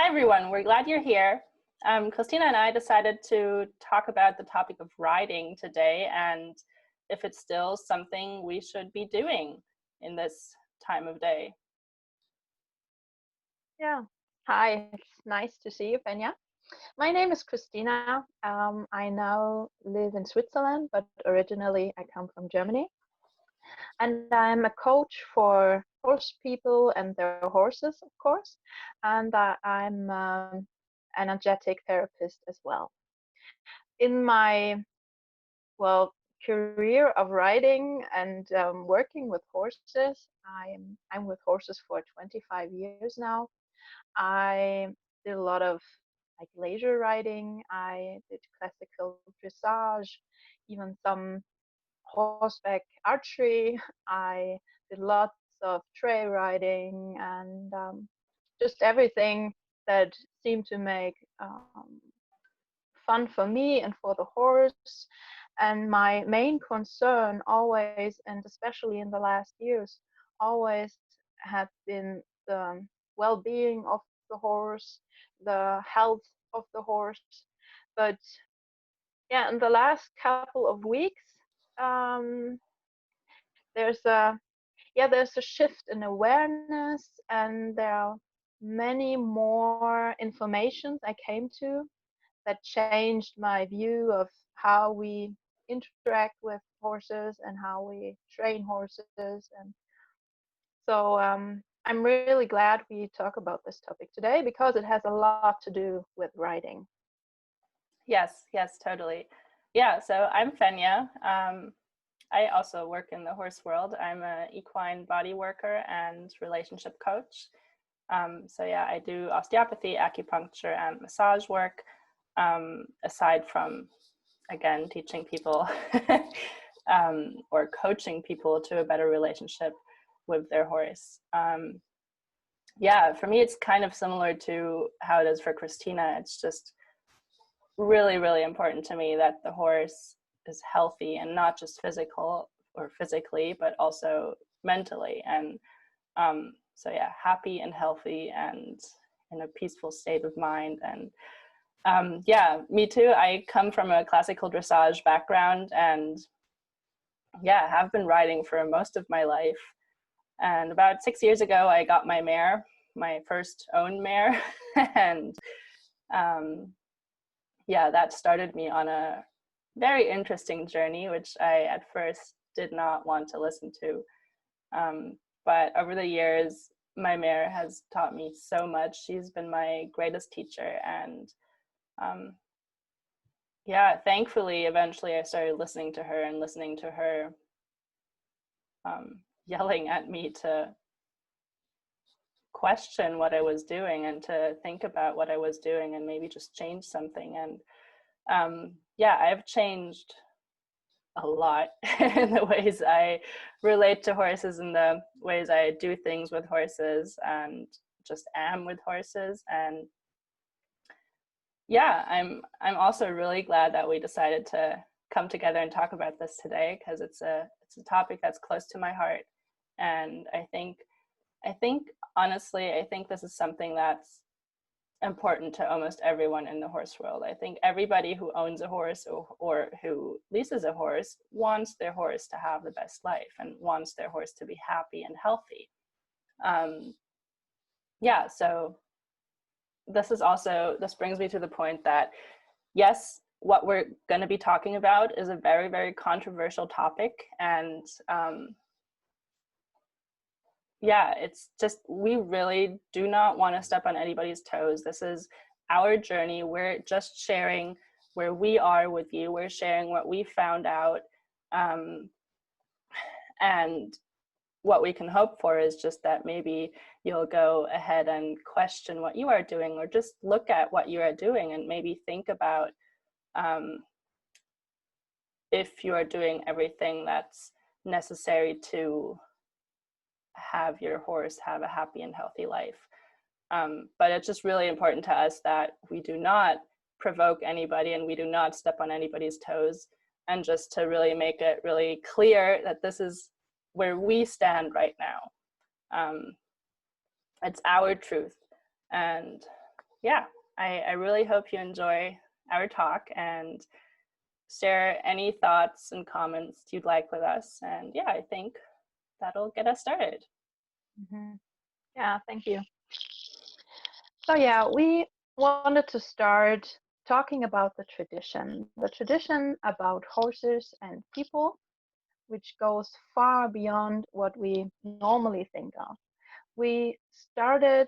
Hi, everyone. We're glad you're here. Kristina and I decided to talk about the topic of riding today and if it's still something we should be doing in this time of day. Yeah. Hi, it's nice to see you, Fenya. My name is Kristina. I now live in Switzerland, but originally I come from Germany. And I'm a coach for horse people and their horses, of course. And I'm an energetic therapist as well. In my, well, career of riding and working with horses, I'm with horses for 25 years now. I did a lot of like leisure riding. I did classical dressage, even some horseback archery. I did lots of trail riding and just everything that seemed to make fun for me and for the horse. And my main concern always, and especially in the last years, always had been the well-being of the horse, the health of the horse. But yeah, in the last couple of weeks, um, there's a there's a shift in awareness, and there are many more informations I came to that changed my view of how we interact with horses and how we train horses. And so I'm really glad we talk about this topic today because it has a lot to do with riding. Yes, totally. Yeah, so I'm Fenya. I also work in the horse world. I'm an equine body worker and relationship coach. So yeah, I do osteopathy, acupuncture, and massage work, aside from, again, teaching people or coaching people to a better relationship with their horse. Yeah, for me, it's kind of similar to how it is for Kristina. It's just really, really important to me that the horse is healthy, and not just physically, but also mentally. And so yeah, happy and healthy and in a peaceful state of mind. And yeah, me too. I come from a classical dressage background, and yeah, have been riding for most of my life. And about 6 years ago, I got my mare, my first own mare. And yeah, that started me on a very interesting journey, which I at first did not want to listen to. But over the years, my mare has taught me so much. She's been my greatest teacher. And yeah, thankfully, eventually I started listening to her, and listening to her yelling at me to question what I was doing and to think about what I was doing and maybe just change something. And yeah, I've changed a lot in the ways I relate to horses and the ways I do things with horses and just am with horses. And yeah, I'm also really glad that we decided to come together and talk about this today, because it's a topic that's close to my heart. And I think honestly, I think this is something that's important to almost everyone in the horse world. I think everybody who owns a horse or who leases a horse wants their horse to have the best life and wants their horse to be happy and healthy. Yeah, so this brings me to the point that, yes, what we're going to be talking about is a very, very controversial topic. And yeah, it's just, we really do not want to step on anybody's toes. This is our journey. We're just sharing where we are with you. We're sharing what we found out. And what we can hope for is just that maybe you'll go ahead and question what you are doing, or just look at what you are doing and maybe think about if you are doing everything that's necessary to have your horse have a happy and healthy life. But it's just really important to us that we do not provoke anybody and we do not step on anybody's toes, and just to really make it really clear that this is where we stand right now. It's our truth. And yeah, I really hope you enjoy our talk and share any thoughts and comments you'd like with us. And yeah, I think that'll get us started. Mhm. Yeah, thank you. So yeah, we wanted to start talking about the tradition about horses and people, which goes far beyond what we normally think of. We started,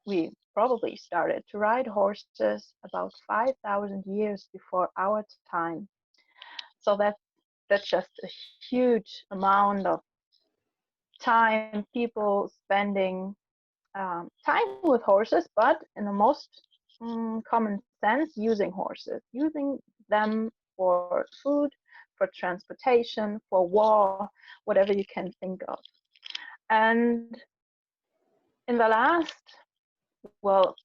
we probably started to ride horses about 5,000 years before our time. So that's just a huge amount of time people spending time with horses, but in the most common sense, using horses, using them for food, for transportation, for war, whatever you can think of. And in the last, well,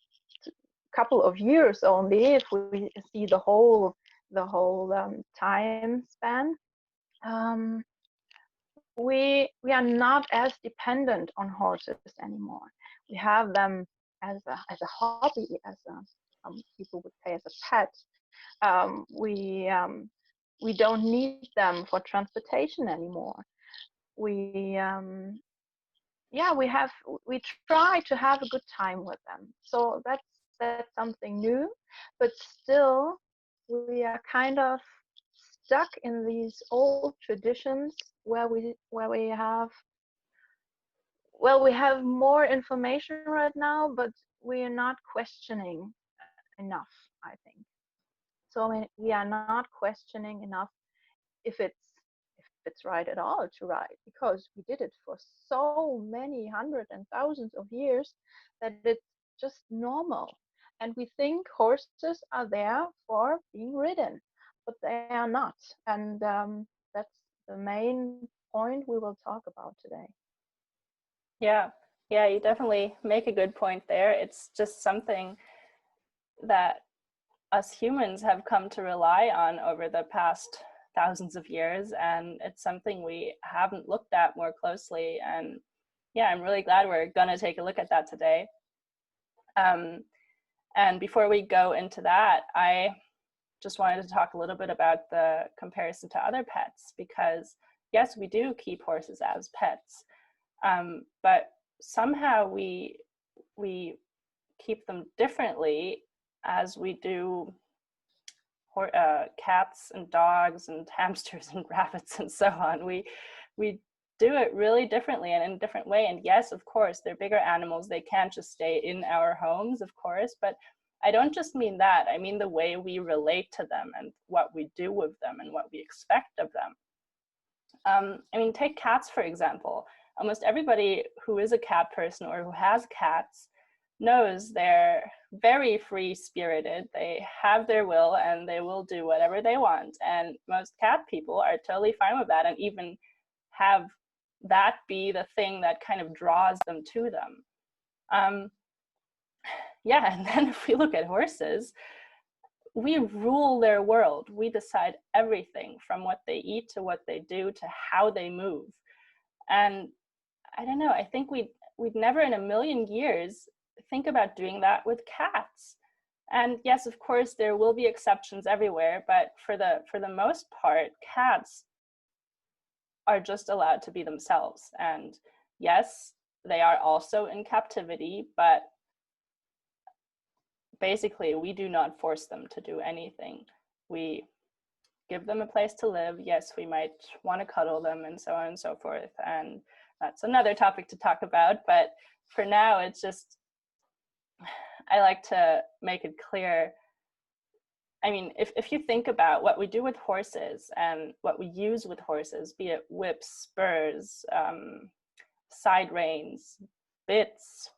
couple of years only, if we see the whole time span, um, we are not as dependent on horses anymore. We have them as a hobby, as a people would say as a pet. Um, we um, we don't need them for transportation anymore. We yeah we try to have a good time with them. So that's something new, but still we are kind of stuck in these old traditions where we have we have more information right now, but we are not questioning enough, I think. So we are not questioning enough if it's right at all to ride, because we did it for so many hundreds and thousands of years that it's just normal. And we think horses are there for being ridden, but they are not. And that's the main point we will talk about today. Yeah, yeah, you definitely make a good point there. It's just something that us humans have come to rely on over the past thousands of years, and it's something we haven't looked at more closely. And yeah, I'm really glad we're going to take a look at that today. Um, and before we go into that, I just wanted to talk a little bit about the comparison to other pets, because yes, we do keep horses as pets, but somehow we keep them differently as we do cats and dogs and hamsters and rabbits and so on. We do it really differently and in a different way. And yes, of course, they're bigger animals. They can't just stay in our homes, of course. But I don't just mean that. I mean the way we relate to them and what we do with them and what we expect of them. I mean, take cats, for example. Almost everybody who is a cat person or who has cats knows they're very free-spirited. They have their will and they will do whatever they want. And most cat people are totally fine with that, and even have that be the thing that kind of draws them to them. Um, yeah, and then if we look at horses, we rule their world. We decide everything from what they eat to what they do to how they move. And I don't know, I think we'd never in a million years think about doing that with cats. And yes, of course, there will be exceptions everywhere, but for the most part, cats are just allowed to be themselves. And yes, they are also in captivity, but basically we do not force them to do anything. We give them a place to live. Yes, we might want to cuddle them and so on and so forth. And that's another topic to talk about. But for now, it's just, I like to make it clear. I mean, if you think about what we do with horses and what we use with horses, be it whips, spurs, side reins, bits,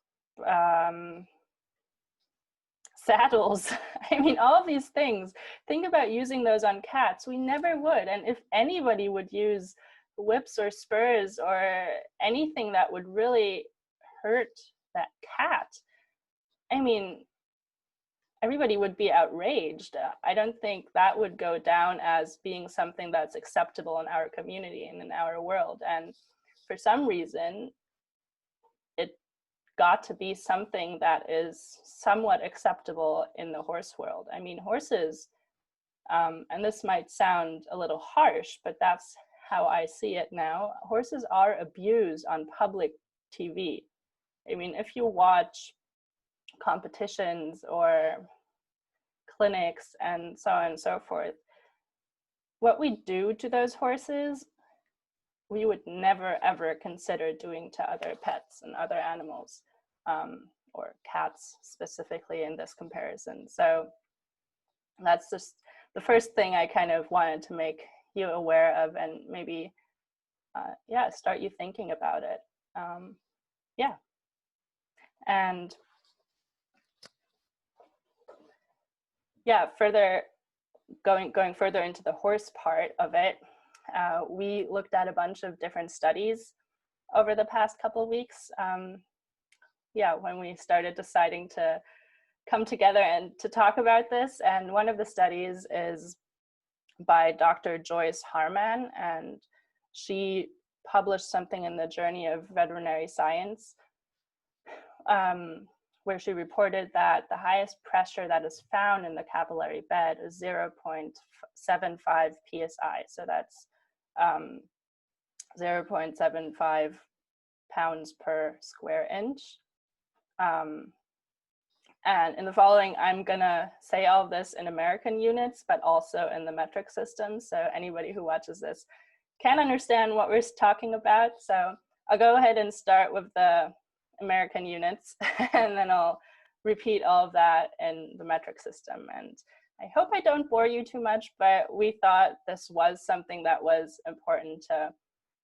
saddles, I mean, all of these things, think about using those on cats. We never would. And if anybody would use whips or spurs or anything that would really hurt that cat, I mean, everybody would be outraged. I don't think that would go down as being something that's acceptable in our community and in our world. And for some reason, it got to be something that is somewhat acceptable in the horse world. I mean, horses, and this might sound a little harsh, but that's how I see it now. Horses are abused on public TV. I mean, if you watch competitions or clinics and so on and so forth, what we do to those horses, we would never ever consider doing to other pets and other animals, or cats specifically in this comparison. So that's just the first thing I kind of wanted to make you aware of, and maybe, yeah, start you thinking about it. Yeah. And yeah, going further into the horse part of it, we looked at a bunch of different studies over the past couple of weeks. Yeah, when we started deciding to come together and to talk about this. And one of the studies is by Dr. Joyce Harman, and she published something in the Journey of Veterinary Science, where she reported that the highest pressure that is found in the capillary bed is 0.75 psi. So that's 0.75 pounds per square inch. And in the following, I'm gonna say all of this in American units, but also in the metric system. So anybody who watches this can understand what we're talking about. So I'll go ahead and start with the American units, and then I'll repeat all of that in the metric system. And I hope I don't bore you too much, but we thought this was something that was important to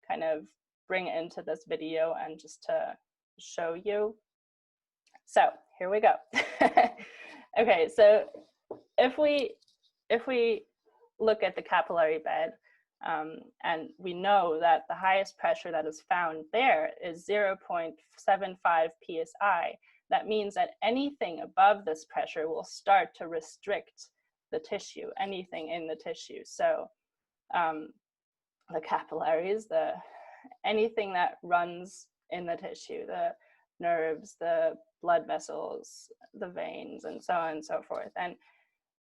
kind of bring into this video and just to show you. So here we go. Okay, so if we look at the capillary bed, and we know that the highest pressure that is found there is 0.75 psi, that means that anything above this pressure will start to restrict the tissue, anything in the tissue. So the capillaries, anything that runs in the tissue, the nerves, the blood vessels, the veins, and so on and so forth. And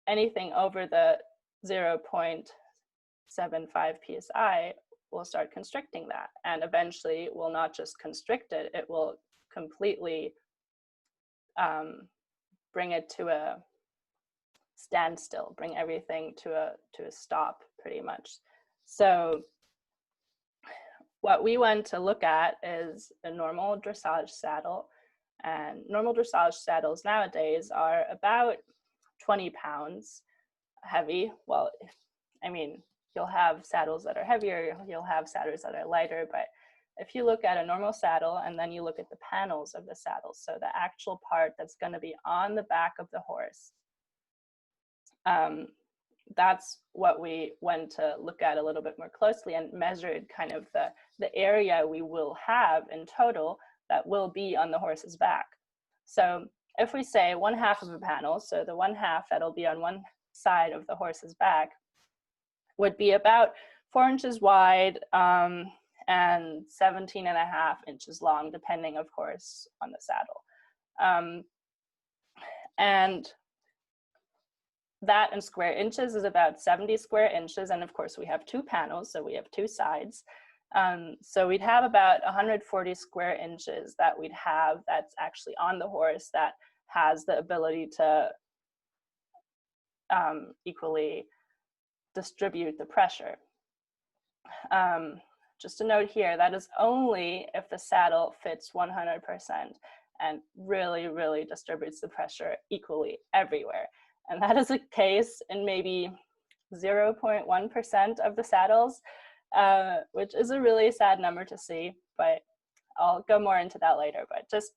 anything over the 0.75 psi will start constricting that. And eventually will not just constrict it, it will completely bring it to a standstill, bring everything to a stop, pretty much. So what we want to look at is a normal dressage saddle. And normal dressage saddles nowadays are about 20 pounds heavy. Well, I mean, you'll have saddles that are heavier, you'll have saddles that are lighter, but if you look at a normal saddle and then you look at the panels of the saddle, so the actual part that's going to be on the back of the horse, that's what we went to look at a little bit more closely and measured kind of the area we will have in total that will be on the horse's back. So if we say 1/2 of a panel, so the 1/2 that'll be on one side of the horse's back would be about 4 inches wide and 17.5 inches long, depending, of course, on the saddle. And that in square inches is about 70 square inches. And of course, we have 2 panels, so we have 2 sides. So we'd have about 140 square inches that we'd have that's actually on the horse that has the ability to equally distribute the pressure. Just a note here, that is only if the saddle fits 100% and really, really distributes the pressure equally everywhere. And that is the case in maybe 0.1% of the saddles, which is a really sad number to see, but I'll go more into that later. But just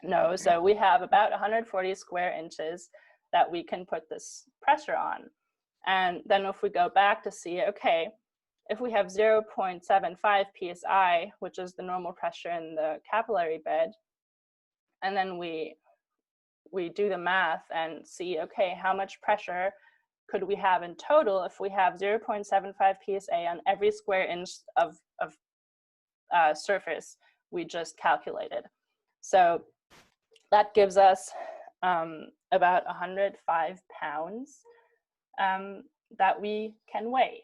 know, so we have about 140 square inches that we can put this pressure on. And then if we go back to see, okay, if we have 0.75 psi, which is the normal pressure in the capillary bed, and then we do the math and see, okay, how much pressure could we have in total if we have 0.75 psa on every square inch of surface we just calculated. So that gives us about 105 pounds that we can weigh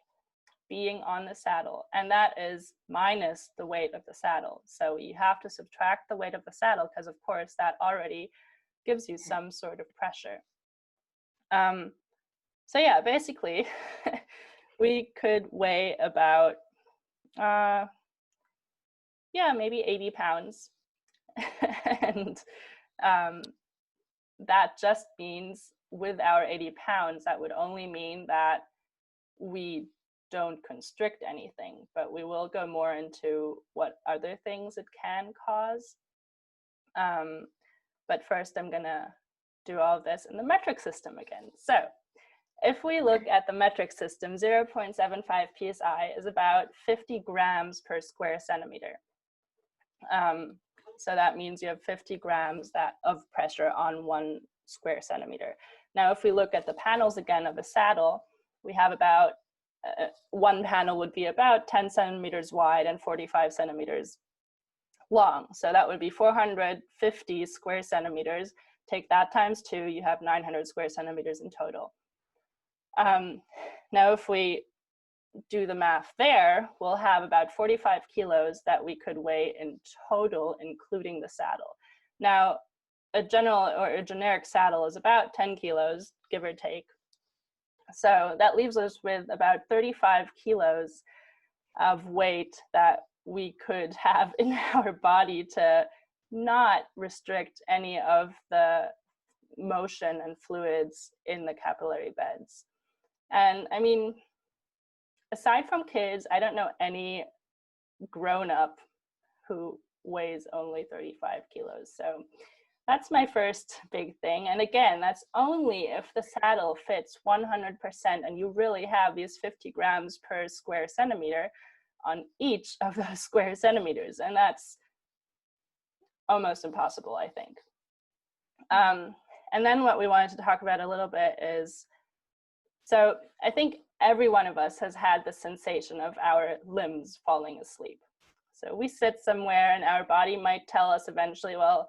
being on the saddle, and that is minus the weight of the saddle. So you have to subtract the weight of the saddle, because of course that already gives you some sort of pressure. So yeah, basically we could weigh about maybe 80 pounds and that just means with our 80 pounds, that would only mean that we don't constrict anything, but we will go more into what other things it can cause. But first I'm gonna do all of this in the metric system again. So if we look at the metric system, 0.75 psi is about 50 grams per square centimeter. So that means you have 50 grams of pressure on 1 square centimeter. Now, if we look at the panels again of the saddle, we have about, one panel would be about 10 centimeters wide and 45 centimeters long. So that would be 450 square centimeters. Take that times 2, you have 900 square centimeters in total. Now, if we do the math there, we'll have about 45 kilos that we could weigh in total, including the saddle. Now, a generic saddle is about 10 kilos, give or take. So that leaves us with about 35 kilos of weight that we could have in our body to not restrict any of the motion and fluids in the capillary beds. And I mean, aside from kids, I don't know any grown-up who weighs only 35 kilos. So that's my first big thing. And again, that's only if the saddle fits 100% and you really have these 50 grams per square centimeter on each of those square centimeters. And that's almost impossible, I think. And then what we wanted to talk about a little bit is, so I think every one of us has had the sensation of our limbs falling asleep. So we sit somewhere and our body might tell us eventually, well,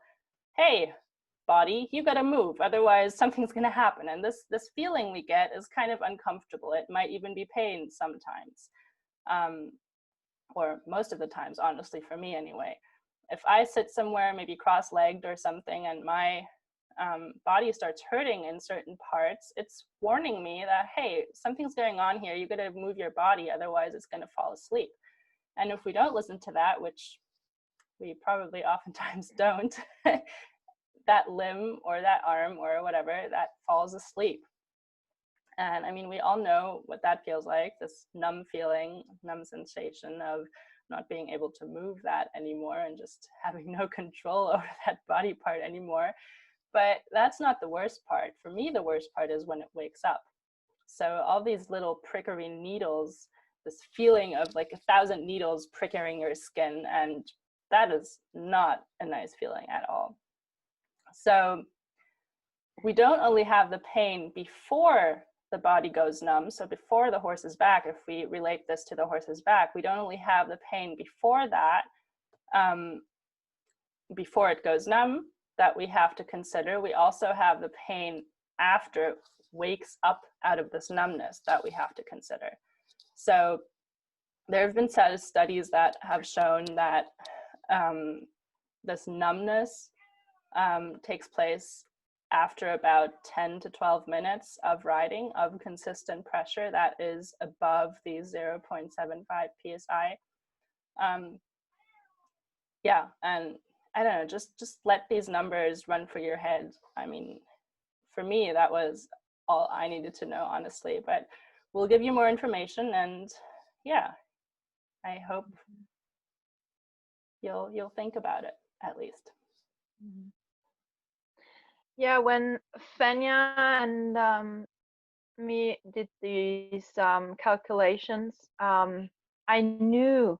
hey, body, you gotta move, otherwise something's gonna happen. And this feeling we get is kind of uncomfortable. It might even be pain sometimes, or most of the times, honestly, for me anyway. If I sit somewhere, maybe cross-legged or something, and my body starts hurting in certain parts, it's warning me that, hey, something's going on here, you gotta move your body, otherwise it's gonna fall asleep. And if we don't listen to that, which we probably oftentimes don't, that limb or that arm or whatever, that falls asleep. And I mean, we all know what that feels like, this numb feeling, numb sensation of not being able to move that anymore and just having no control over that body part anymore. But that's not the worst part. For me, the worst part is when it wakes up. So all these little prickery needles, this feeling of like 1,000 needles pricking your skin, and that is not a nice feeling at all. So we don't only have the pain before the body goes numb, so before the horse's back, if we relate this to the horse's back, we don't only have the pain before that, before it goes numb, that we have to consider. We also have the pain after it wakes up out of this numbness that we have to consider. So there have been studies that have shown that this numbness takes place after about 10 to 12 minutes of riding of consistent pressure that is above the 0.75 psi. Yeah, and I don't know, just let these numbers run for your head. I mean, for me, that was all I needed to know, honestly, but we'll give you more information, and yeah, I hope you'll think about it, at least. Yeah, when Fenya and me did these calculations, I knew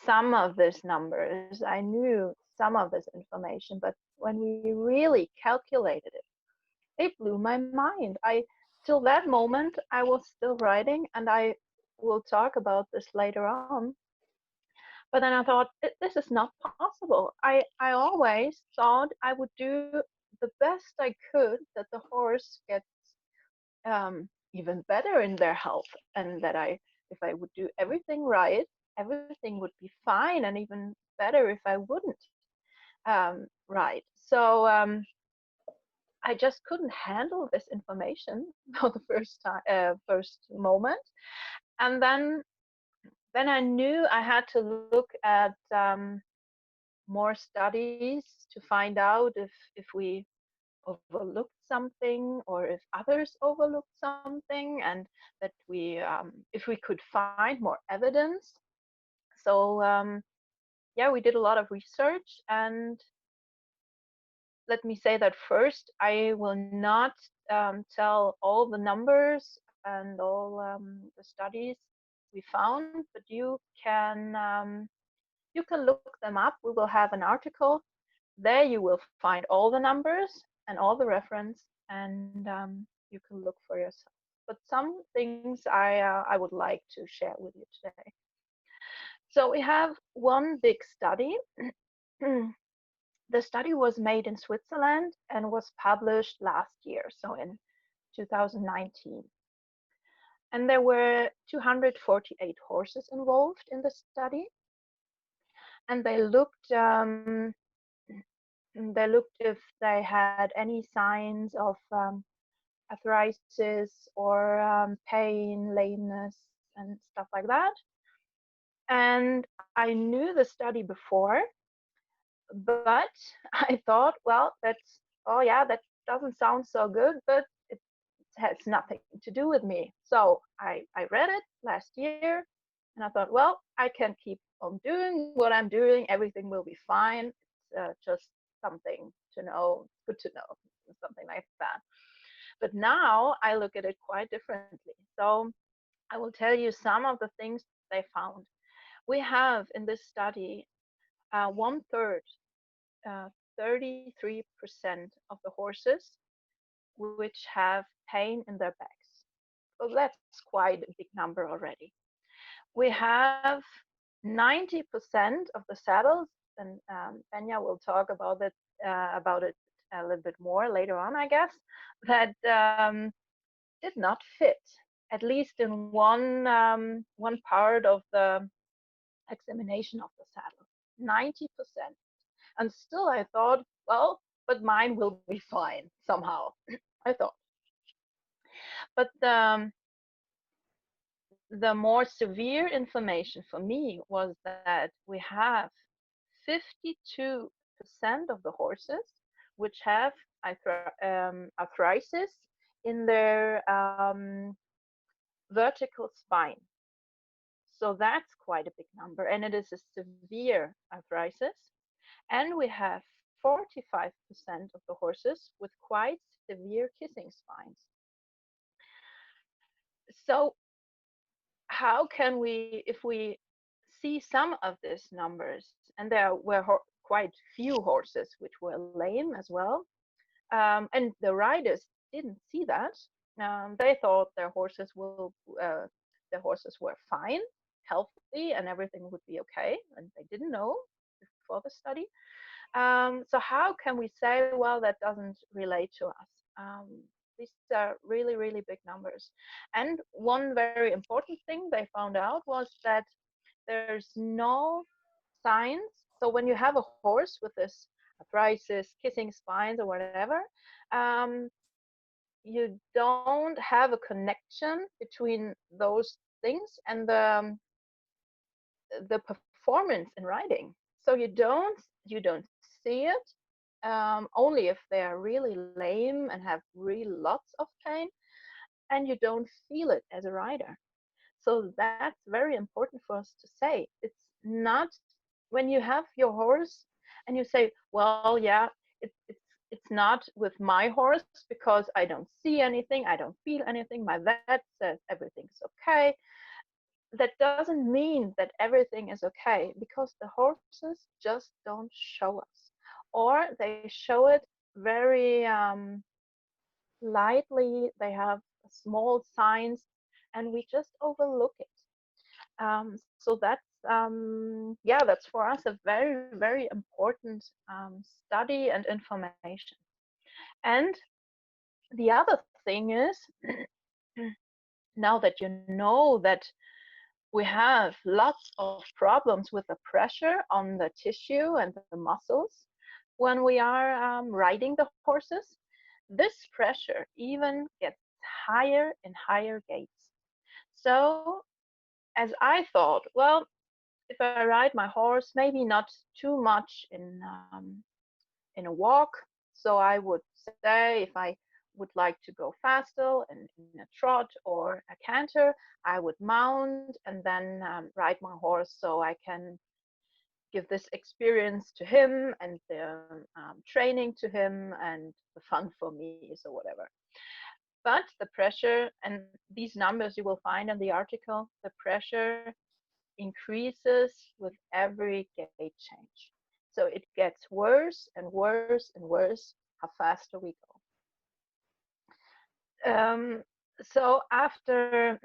some of these numbers, I knew some of this information, but when we really calculated it blew my mind. Till that moment, I was still writing, and I will talk about this later on. But then I thought, this is not possible. I always thought I would do the best I could that the horse gets even better in their health, and that if I would do everything right, everything would be fine, and even better if I wouldn't. Right. So I just couldn't handle this information for the first time, first moment, and then I knew I had to look at more studies to find out if we overlooked something, or if others overlooked something, and that we if we could find more evidence. So yeah, we did a lot of research, and let me say that first, I will not tell all the numbers and all the studies we found, but you can look them up. We will have an article there. You will find all the numbers and all the reference, and you can look for yourself. But some things I would like to share with you today. So we have one big study. The study was made in Switzerland and was published last year, so in 2019. And there were 248 horses involved in the study, and they looked if they had any signs of arthritis or pain, lameness, and stuff like that. And I knew the study before, but I thought, well, oh yeah, that doesn't sound so good, but it has nothing to do with me. So I read it last year, and I thought, well, I can keep on doing what I'm doing. Everything will be fine. It's just something to know, good to know, something like that. But now I look at it quite differently. So I will tell you some of the things they found. We have in this study one third, uh, 33% of the horses which have pain in their backs. So that's quite a big number already. We have 90% of the saddles, and Benya will talk about it a little bit more later on, I guess, that did not fit, at least in one part of the examination of the saddle. 90%. And still I thought, well, but mine will be fine somehow. I thought. But the more severe information for me was that we have 52% of the horses which have arthritis in their vertical spine. So that's quite a big number, and it is a severe arthritis. And we have 45% of the horses with quite severe kissing spines. So how can we, if we see some of these numbers, and there were quite few horses which were lame as well, and the riders didn't see that. They thought their horses were fine, healthy, and everything would be okay, and they didn't know before the study. So how can we say, well, that doesn't relate to us? These are really, really big numbers. And one very important thing they found out was that there's no signs. So when you have a horse with this arthritis, kissing spines, or whatever, um, you don't have a connection between those things and the performance in riding. So you don't see it only if they are really lame and have really lots of pain, and you don't feel it as a rider. So that's very important for us to say. It's not when you have your horse and you say, well, yeah, it's not with my horse because I don't see anything, I don't feel anything, my vet says everything's okay. That doesn't mean that everything is okay, because the horses just don't show us, or they show it very lightly. They have small signs and we just overlook it. So that's for us a very, very important study and information. And the other thing is, now that you know that we have lots of problems with the pressure on the tissue and the muscles when we are riding the horses, this pressure even gets higher and higher gates. So, as I thought, well, if I ride my horse, maybe not too much in a walk. So I would say if I would like to go faster in a trot or a canter, I would mount and then ride my horse so I can give this experience to him and the training to him and the fun for me, so whatever. But the pressure and these numbers you will find in the article, the pressure increases with every gate change. So it gets worse and worse and worse how faster we go. So after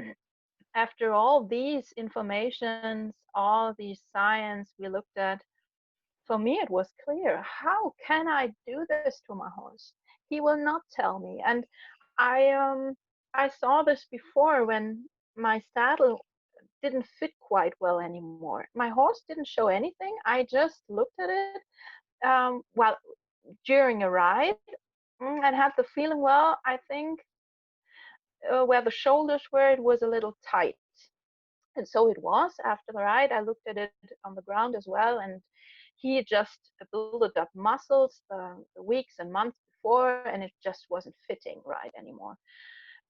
all these informations, all these science we looked at, for me it was clear, how can I do this to my horse? He will not tell me. And I saw this before when my saddle didn't fit quite well anymore. My horse didn't show anything. I just looked at it well during a ride and had the feeling, well, I think where the shoulders were, it was a little tight. And so it was after the ride. I looked at it on the ground as well, and he just built up muscles the weeks and months before, and it just wasn't fitting right anymore.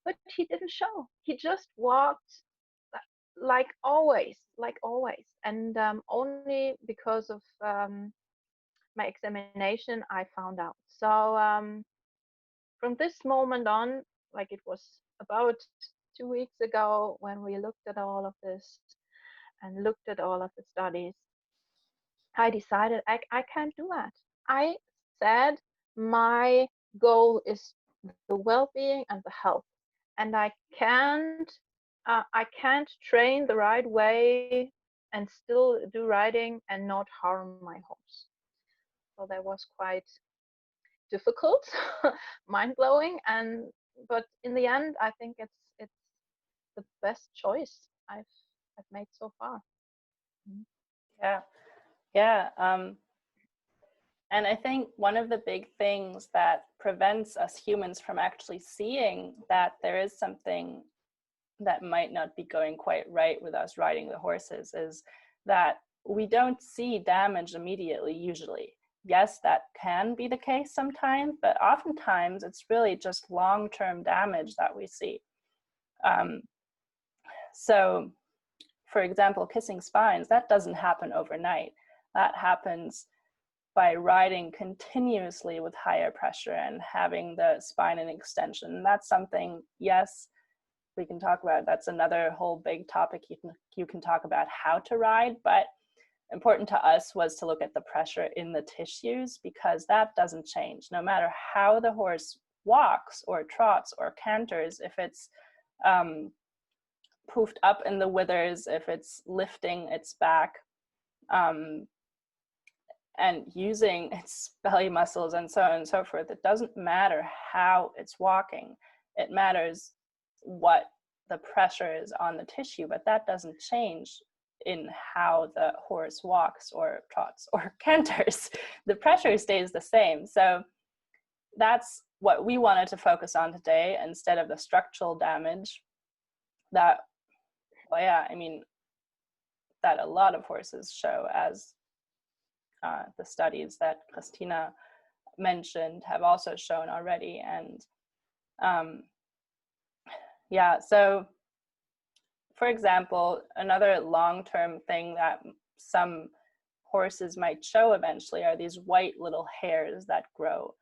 But he didn't show. He just walked like always. And only because of my examination, I found out. So from this moment on, like it was about 2 weeks ago when we looked at all of this and looked at all of the studies, I decided I can't do that. I said my goal is the well-being and the health, and I can't train the right way and still do riding and not harm my horse. So that was quite difficult, mind blowing, and but in the end, I think it's the best choice I've made so far. Mhm. Yeah, yeah. And I think one of the big things that prevents us humans from actually seeing that there is something that might not be going quite right with us riding the horses is that we don't see damage immediately, usually. Yes, that can be the case sometimes, but oftentimes it's really just long-term damage that we see. So, for example, kissing spines, that doesn't happen overnight. That happens by riding continuously with higher pressure and having the spine in extension. And that's something, yes, we can talk about. That's another whole big topic. You can talk about how to ride, but important to us was to look at the pressure in the tissues, because that doesn't change. No matter how the horse walks or trots or canters, if it's poofed up in the withers, if it's lifting its back, and using its belly muscles and so on and so forth, it doesn't matter how it's walking. It matters what the pressure is on the tissue, but that doesn't change in how the horse walks or trots or canters. The pressure stays the same. So that's what we wanted to focus on today, instead of the structural damage that, well, yeah, I mean, that a lot of horses show, as the studies that Kristina mentioned have also shown already. And yeah, so for example, another long-term thing that some horses might show eventually are these white little hairs that grow.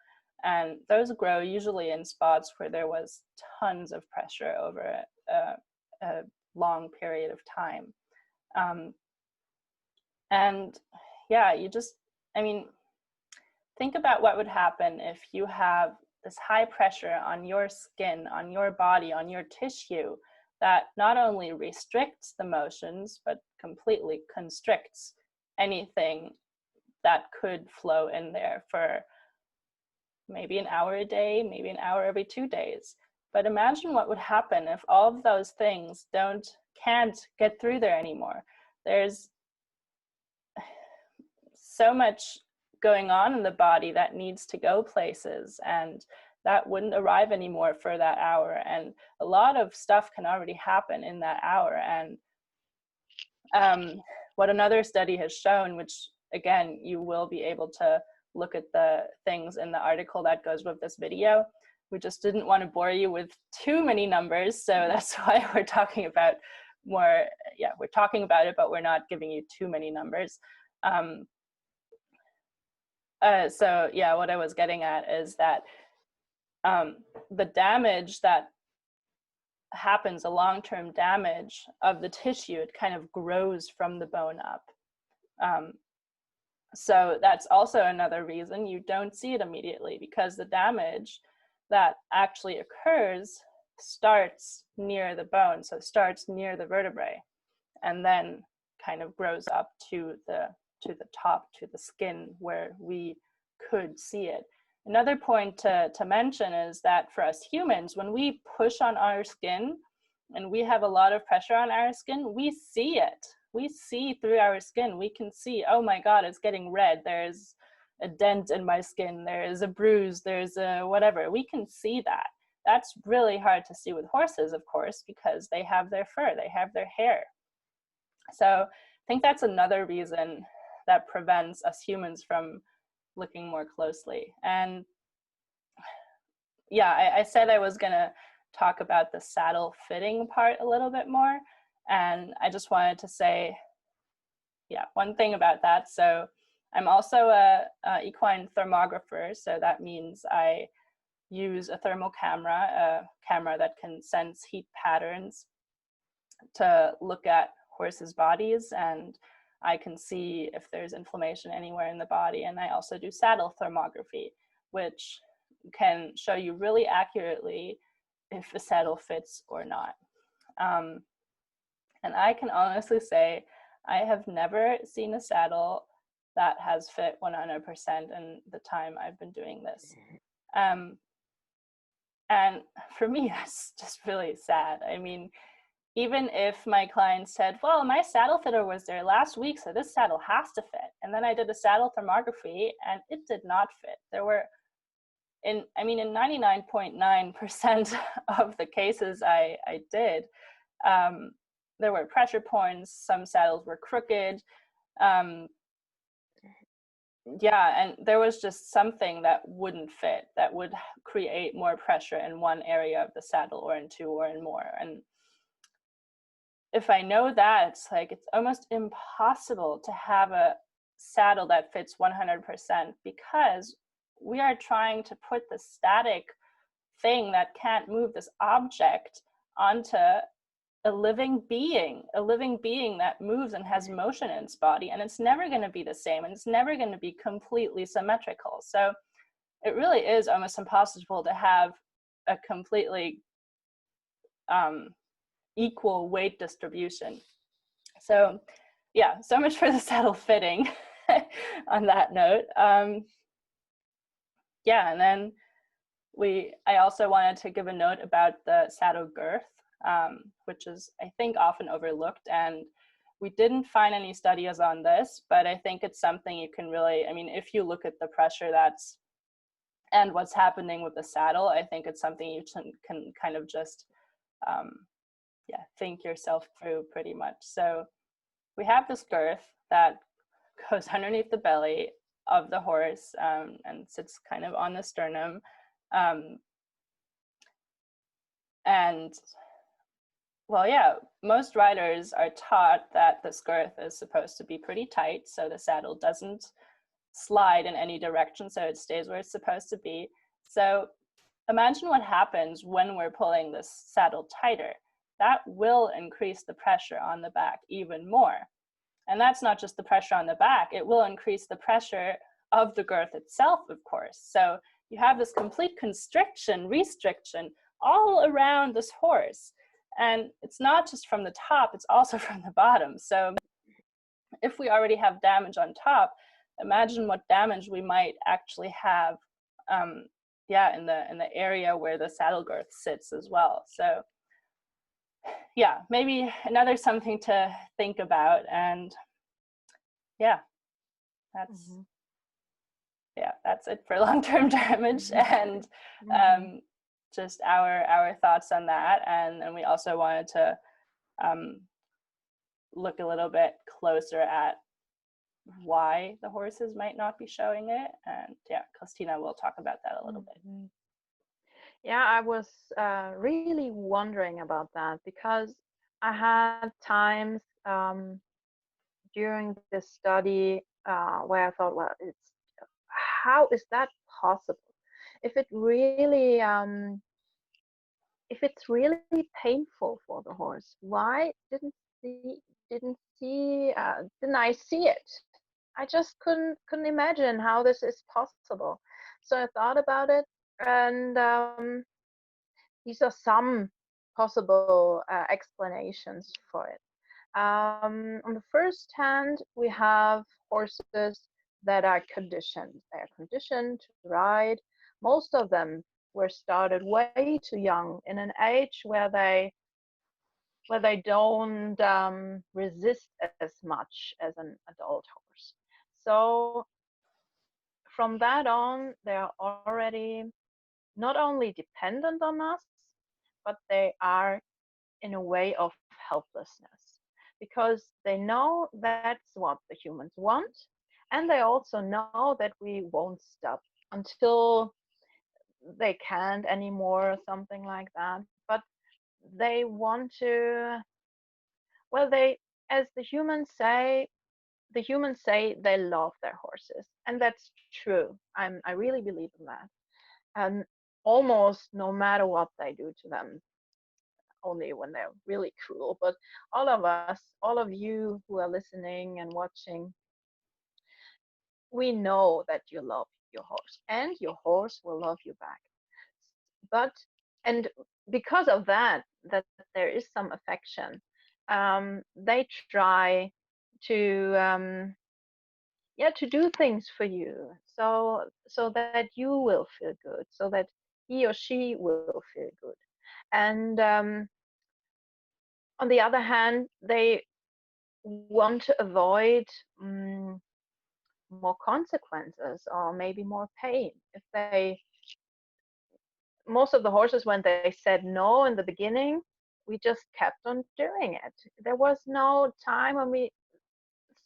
And those grow usually in spots where there was tons of pressure over a long period of time. And yeah, I mean, think about what would happen if you have this high pressure on your skin, on your body, on your tissue, that not only restricts the motions, but completely constricts anything that could flow in there for maybe an hour a day, maybe an hour every 2 days. But imagine what would happen if all of those things can't get through there anymore. There's so much going on in the body that needs to go places, and that wouldn't arrive anymore for that hour. And a lot of stuff can already happen in that hour. And what another study has shown, which again, you will be able to look at the things in the article that goes with this video. We just didn't want to bore you with too many numbers, so that's why we're talking about more, we're talking about it, but we're not giving you too many numbers. So yeah, what I was getting at is that the damage that happens, a long-term damage of the tissue, it kind of grows from the bone up. So that's also another reason you don't see it immediately, because the damage that actually occurs starts near the bone, so it starts near the vertebrae, and then kind of grows up to the top, to the skin, where we could see it. Another point to mention is that for us humans, when we push on our skin and we have a lot of pressure on our skin, we see it. We see through our skin. We can see, oh my God, it's getting red. There's a dent in my skin. There's a bruise. There's a whatever. We can see that. That's really hard to see with horses, of course, because they have their fur, they have their hair. So I think that's another reason that prevents us humans from looking more closely. And yeah, I said I was gonna talk about the saddle fitting part a little bit more. And I just wanted to say, one thing about that. So I'm also a equine thermographer. So that means I use a thermal camera, a camera that can sense heat patterns to look at horses' bodies, and I can see if there's inflammation anywhere in the body. And I also do saddle thermography, which can show you really accurately if the saddle fits or not. And I can honestly say I have never seen a saddle that has fit 100% in the time I've been doing this. And for me, that's just really sad. I mean, even if my client said, well, my saddle fitter was there last week, so this saddle has to fit. And then I did a saddle thermography and it did not fit. There were, in 99.9% of the cases I did, there were pressure points, some saddles were crooked. And there was just something that wouldn't fit, that would create more pressure in one area of the saddle or in two or in more. And if I know that, it's like, it's almost impossible to have a saddle that fits 100%, because we are trying to put the static thing that can't move, this object, onto a living being that moves and has motion in its body, and it's never going to be the same, and it's never going to be completely symmetrical. So it really is almost impossible to have a completely equal weight distribution. So yeah, so much for the saddle fitting on that note. And then I also wanted to give a note about the saddle girth, which is, I think, often overlooked. And we didn't find any studies on this, but I think it's something you can really, if you look at the pressure and what's happening with the saddle, I think it's something you can kind of just, think yourself through pretty much. So we have this girth that goes underneath the belly of the horse and sits kind of on the sternum. Most riders are taught that this girth is supposed to be pretty tight, so the saddle doesn't slide in any direction, so it stays where it's supposed to be. So imagine what happens when we're pulling this saddle tighter. That will increase the pressure on the back even more. And that's not just the pressure on the back, it will increase the pressure of the girth itself, of course. So you have this complete restriction all around this horse. And it's not just from the top, it's also from the bottom. So if we already have damage on top, imagine what damage we might actually have, yeah, in the area where the saddle girth sits as well. So yeah, maybe another something to think about. And yeah, that's Mm-hmm. yeah, that's it for long-term damage and Mm-hmm. just our thoughts on that. And we also wanted to um, look a little bit closer at why the horses might not be showing it. And yeah, Kristina will talk about that a little bit. Mm-hmm. Yeah, I was really wondering about that because I had times during this study where I thought, well, it's how is that possible? If it really, if it's really painful for the horse, why didn't I see it? I just couldn't imagine how this is possible. So I thought about it, and these are some possible explanations for it. On the first hand, we have horses that are conditioned. They are conditioned to ride. Most of them were started way too young, in an age where they don't resist as much as an adult horse. So from that on, they are already not only dependent on us, but they are in a way of helplessness because they know that's what the humans want, and they also know that we won't stop until they can't anymore or something like that. But they want to, well, they, as the humans say they love their horses, and that's true. I really believe in that. And almost no matter what they do to them, only when they're really cruel. But all of us, all of you who are listening and watching, we know that you love your horse and your horse will love you back. But, and because of that, that there is some affection, they try to, yeah, to do things for you. So that you will feel good, so that he or she will feel good. And on the other hand, they want to avoid more consequences or maybe more pain. If they, most of the horses, when they said no in the beginning, we just kept on doing it. There was no time when we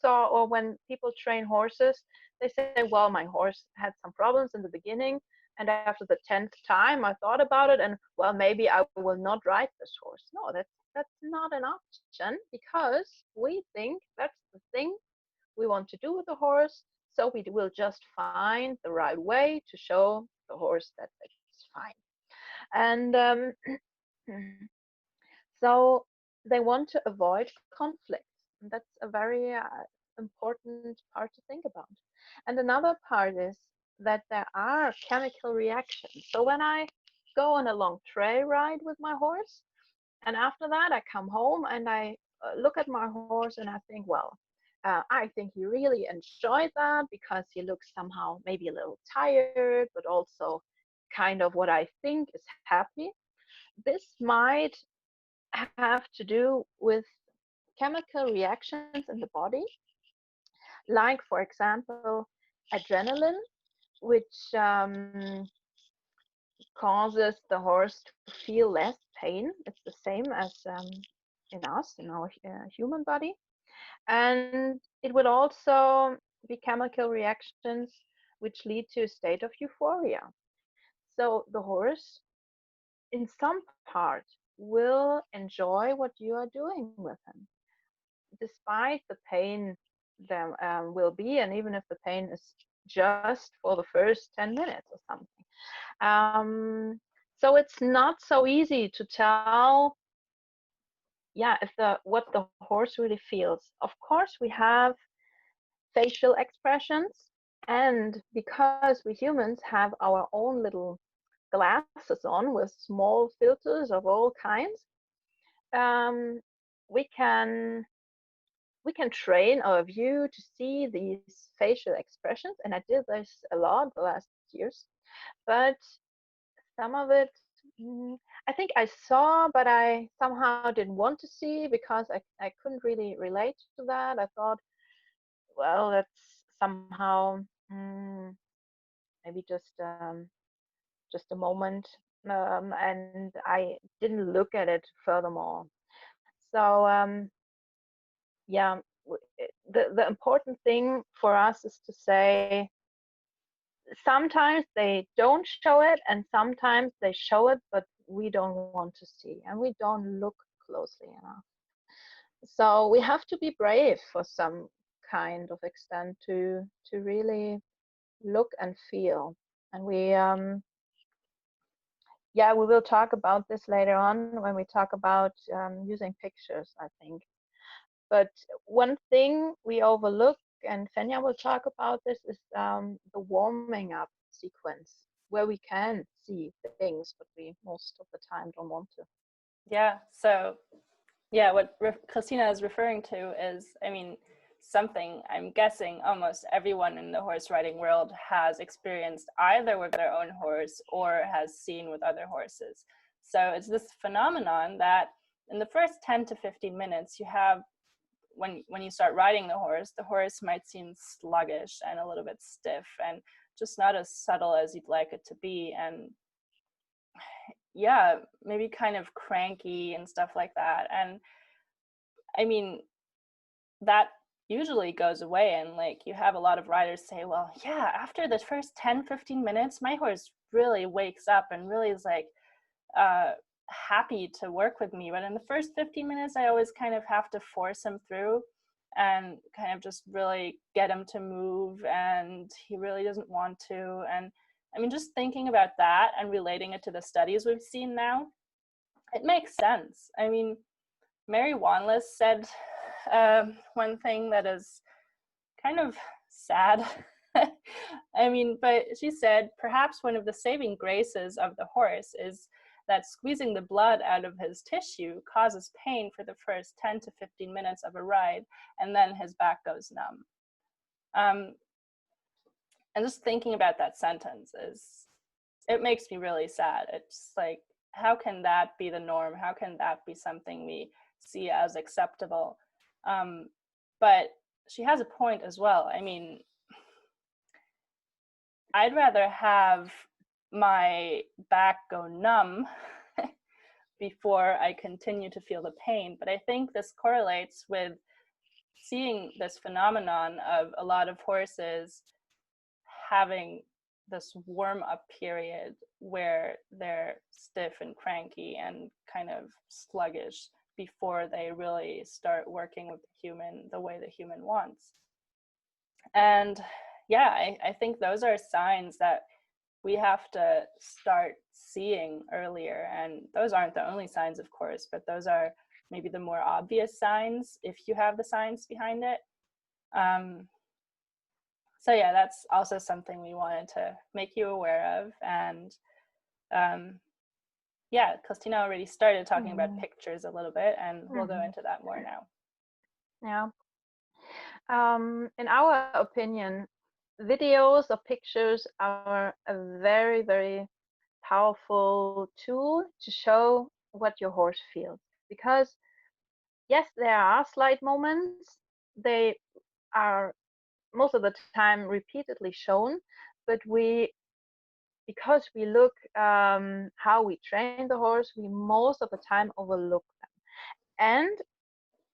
saw, or when people train horses, they say, well, my horse had some problems in the beginning, and after the 10th time I thought about it, and well, maybe I will not ride this horse. No, that's not an option, because we think that's the thing we want to do with the horse. So we will just find the right way to show the horse that it's fine. And so they want to avoid conflict. And that's a very important part to think about. And another part is that there are chemical reactions. So when I go on a long trail ride with my horse, and after that, I come home and I look at my horse and I think, well, I think he really enjoyed that because he looks somehow maybe a little tired, but also kind of what I think is happy. This might have to do with chemical reactions in the body, like, for example, adrenaline, which causes the horse to feel less pain. It's the same as in us, in our human body. And it would also be chemical reactions which lead to a state of euphoria. So the horse, in some part, will enjoy what you are doing with him, despite the pain there will be, and even if the pain is just for the first 10 minutes or something. So it's not so easy to tell, yeah, if the what the horse really feels. Of course, we have facial expressions, and because we humans have our own little glasses on with small filters of all kinds, um, we can we can train our view to see these facial expressions, and I did this a lot the last years. But some of it, I think I saw, but I somehow didn't want to see because I couldn't really relate to that. I thought, well, that's somehow maybe just a moment, and I didn't look at it furthermore. So yeah, the important thing for us is to say sometimes they don't show it, and sometimes they show it, but we don't want to see, and we don't look closely enough. So we have to be brave for some kind of extent to really look and feel. And yeah, we will talk about this later on when we talk about using pictures, I think. But one thing we overlook, and Fenya will talk about this, is the warming up sequence where we can see things, but we most of the time don't want to. Yeah. So yeah, what Christina is referring to is, I mean, something I'm guessing almost everyone in the horse riding world has experienced either with their own horse or has seen with other horses. So it's this phenomenon that in the first 10 to 15 minutes, you have, when you start riding the horse might seem sluggish and a little bit stiff and just not as subtle as you'd like it to be. And yeah, maybe kind of cranky and stuff like that. And I mean, that usually goes away, and like you have a lot of riders say, well, yeah, after the first 10-15 minutes my horse really wakes up and really is like uh happy to work with me, but in the first 15 minutes I always kind of have to force him through and kind of just really get him to move, and he really doesn't want to. And I mean, just thinking about that and relating it to the studies we've seen now, it makes sense. I mean, Mary Wanless said one thing that is kind of sad. I mean, but she said perhaps one of the saving graces of the horse is that squeezing the blood out of his tissue causes pain for the first 10 to 15 minutes of a ride, and then his back goes numb. And just thinking about that sentence it makes me really sad. It's like, how can that be the norm? How can that be something we see as acceptable? But she has a point as well. I mean, I'd rather have my back go numb before I continue to feel the pain. But I think this correlates with seeing this phenomenon of a lot of horses having this warm up period where they're stiff and cranky and kind of sluggish before they really start working with the human the way the human wants. And yeah, I think those are signs that we have to start seeing earlier. And those aren't the only signs, of course, but those are maybe the more obvious signs if you have the science behind it. So yeah, that's also something we wanted to make you aware of. And yeah, Christina already started talking about pictures a little bit, and we'll go into that more now. Yeah. In our opinion, videos or pictures are a very, very powerful tool to show what your horse feels. Because yes, there are slight moments. They are most of the time repeatedly shown, but because we look how we train the horse, we most of the time overlook them. And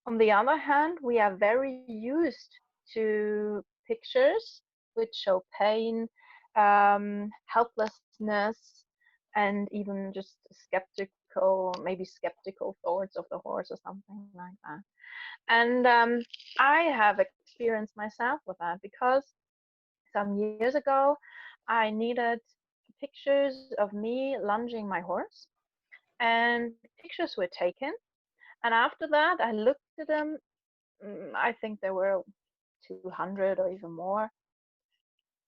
on the other hand, we are very used to pictures which show pain, helplessness, and even just maybe skeptical thoughts of the horse or something like that. And I have experienced myself with that because some years ago I needed pictures of me lunging my horse, and pictures were taken. And after that, I looked at them. I think there were 200 or even more.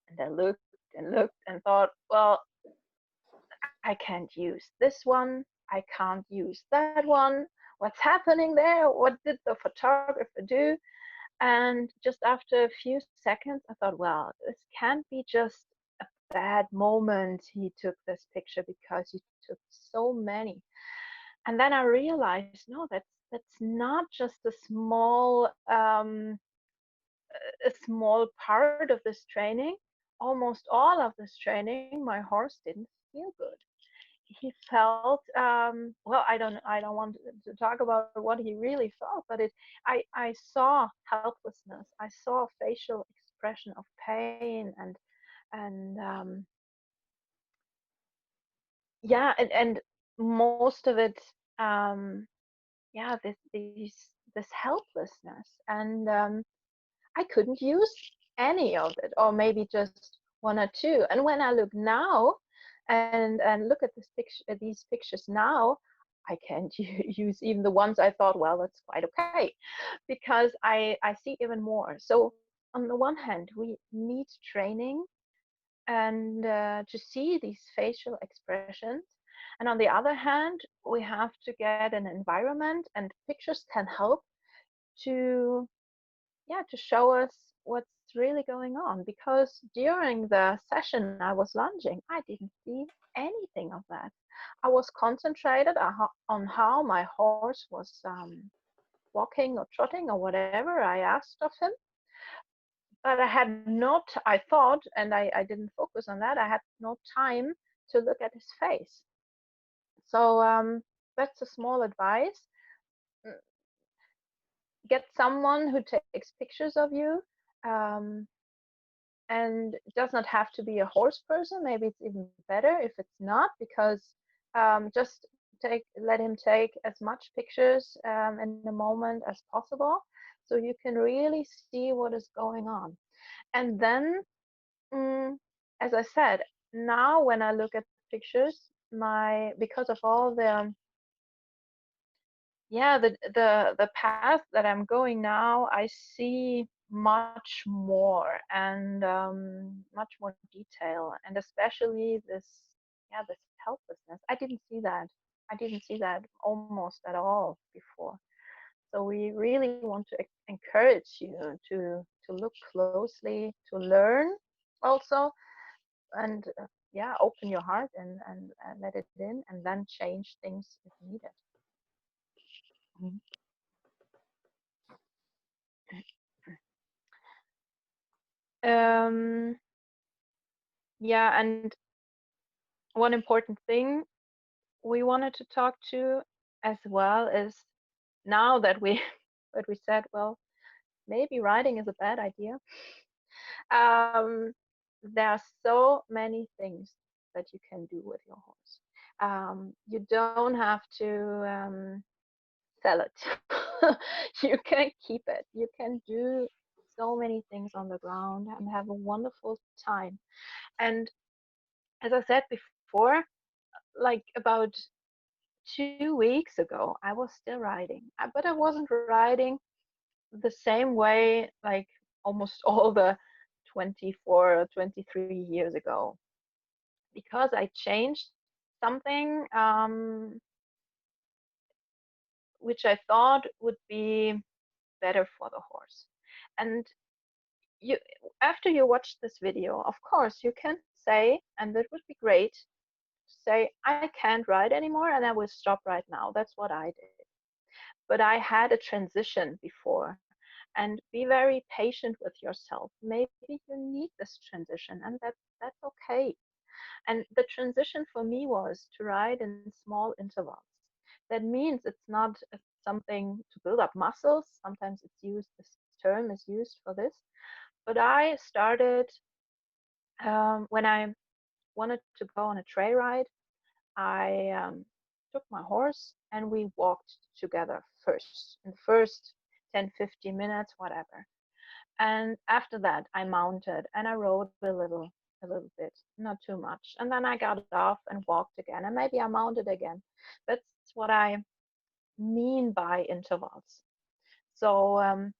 And I looked and thought, well, I can't use this one. I can't use that one. what's happening there? What did the photographer do? And just after a few seconds, I thought, well, this can't be just a bad moment. He took this picture because he took so many. And then I realized, no, that's not just a small part of this training. Almost all of this training, my horse didn't feel good. He felt well, I don't want to talk about what he really felt, but I saw helplessness. I saw facial expression of pain and yeah, and most of it, um yeah, this helplessness. And I couldn't use any of it, or maybe just one or two. And when I look now and look at these pictures now, I can't use even the ones I thought, well, that's quite okay, because I see even more. So on the one hand, we need training and to see these facial expressions. And on the other hand, we have to get an environment, and pictures can help to, yeah, to show us what's really going on. Because during the session I was lunging, I didn't see anything of that. I was concentrated on how my horse was walking or trotting or whatever I asked of him. But I had not, I thought, and I didn't focus on that, I had no time to look at his face. So that's a small advice. Mm, Get someone who takes pictures of you. Um, and it does not have to be a horse person. Maybe it's even better if it's not, because just let him take as much pictures in a moment as possible, so you can really see what is going on. And then, mm, as I said, now when I look at pictures, my because of all the, yeah, the path that I'm going now, I see much more, and much more detail, and especially this, yeah, this helplessness. I didn't see that almost at all before. So we really want to encourage you to look closely, to learn also, and yeah, open your heart and let it in, and then change things if needed. Mhm. Um, yeah, and one important thing we wanted to talk to as well is, now that we that we said, well, maybe riding is a bad idea. Um, there are so many things that you can do with your horse. You don't have to sell it. You can keep it. You can do so many things on the ground and have a wonderful time. And as I said before, like about 2 weeks ago, I was still riding, but I wasn't riding the same way like almost all the 24 or 23 years ago, because I changed something which I thought would be better for the horse. And you, after you watch this video, of course, you can say, and that would be great, say, I can't ride anymore and I will stop right now. That's what I did. But I had a transition before, and be very patient with yourself. Maybe you need this transition, and that's okay. And the transition for me was to ride in small intervals. That means it's not something to build up muscles. Sometimes it's used, this term is used for this. But I started when I wanted to go on a trail ride. I took my horse and we walked together first, in the first 10, 15 minutes, whatever. And after that, I mounted and I rode a little bit, not too much. And then I got off and walked again, and maybe I mounted again. That's what I mean by intervals. So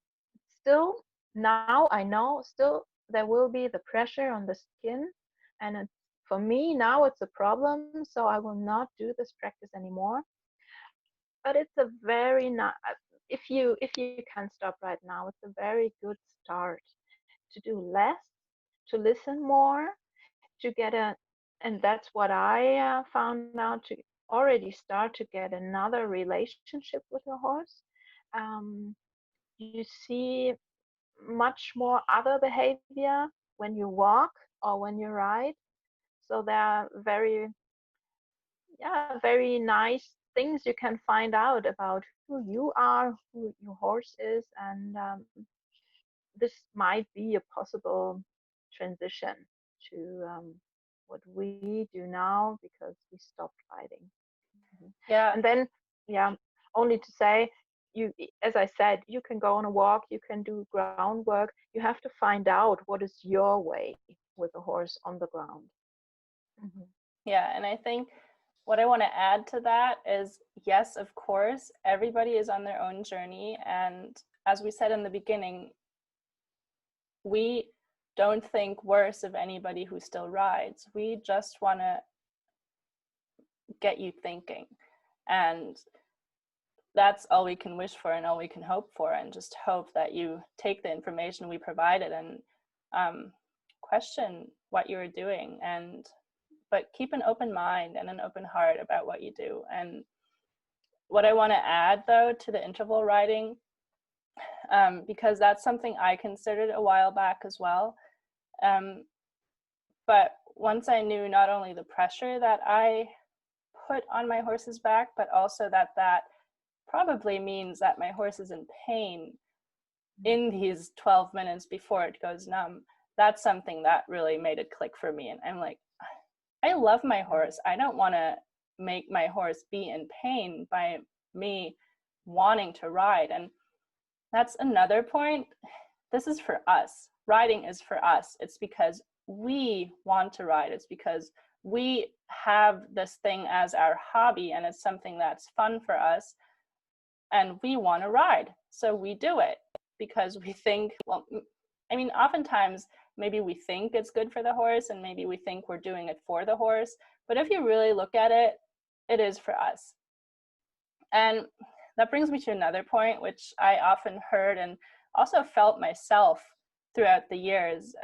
still, now I know, still there will be the pressure on the skin, and for me now it's a problem. So I will not do this practice anymore. but it's a very nice, if you can stop right now, it's a very good start to do less, to listen more, to get a, and that's what I found out, to already start to get another relationship with your horse. um, you see much more other behavior when you walk or when you ride. So there are very, yeah, very nice things you can find out about who you are, who your horse is, and this might be a possible transition to what we do now because we stopped riding. Mhm. Yeah. And then, yeah, only to say, you, as I said, you can go on a walk, you can do groundwork. You have to find out what is your way with a horse on the ground. Mhm. Yeah, and I think what I want to add to that is, yes, of course, everybody is on their own journey. And as we said in the beginning, we don't think worse of anybody who still rides. We just want to get you thinking. And that's all we can wish for and all we can hope for, and just hope that you take the information we provided and question what you're doing, and but keep an open mind and an open heart about what you do. And what I want to add, though, to the interval riding, because that's something I considered a while back as well. But once I knew not only the pressure that I put on my horse's back, but also that that probably means that my horse is in pain in these 12 minutes before it goes numb, that's something that really made it click for me. And I'm like, I love my horse. I don't want to make my horse be in pain by me wanting to ride. And that's another point. This is for us. Riding is for us. It's because we want to ride. It's because we have this thing as our hobby, and it's something that's fun for us, and we want to ride. So we do it because we think, well, I mean, oftentimes maybe we think it's good for the horse, and maybe we think we're doing it for the horse. But if you really look at it, it is for us. And that brings me to another point, which I often heard and also felt myself throughout the years.